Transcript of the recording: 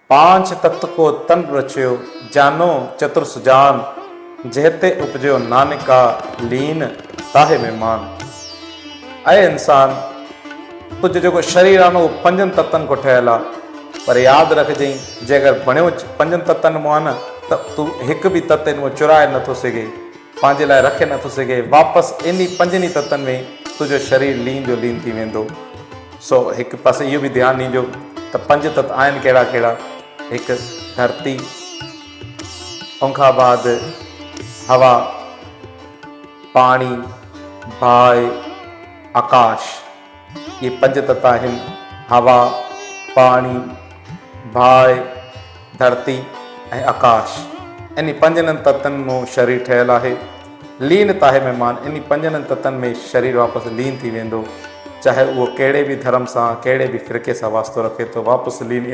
पांच तत्व को तन रचियो, जानो चतुर सुजान, जहते उपजो नानका लीन ताहे मेहमान। ऐं इंसान, तुंहिंजो जेको शरीर आहे न उहो पंजनि तत्वनि को ठहियलु आहे, पर यादि रखजांइ जे अगरि बणियो पंजनि तत्वनि मां न त तूं हिकु बि तत्व इन मां चुराए नथो सघे, पंहिंजे लाइ रखे नथो सघे। वापसि इन पंजनि तत्वनि में तुंहिंजो शरीर लीन जो लीन थी वेंदो। सो हिकु पासे इहो बि ध्यानु ॾिजो त पंज तत्व आहिनि कहिड़ा कहिड़ा। हिकु धरती, उनखां बाद हवा, पाणी, बाहि, आकाश। ये पंज तत्व आहिनि, हवा, पाणी, बाहि, धरती ऐं आकाश। इन पंजनि तत्वनि मां शरीर ठहियलु आहे। लीन ताहे महिमान, इन पंजनि तत्वनि में शरीर वापसि लीन थी वेंदो, चाहे उहो कहिड़े बि धर्म सां, कहिड़े बि फ़िरके सां वास्तो रखे थो, वापसि लीन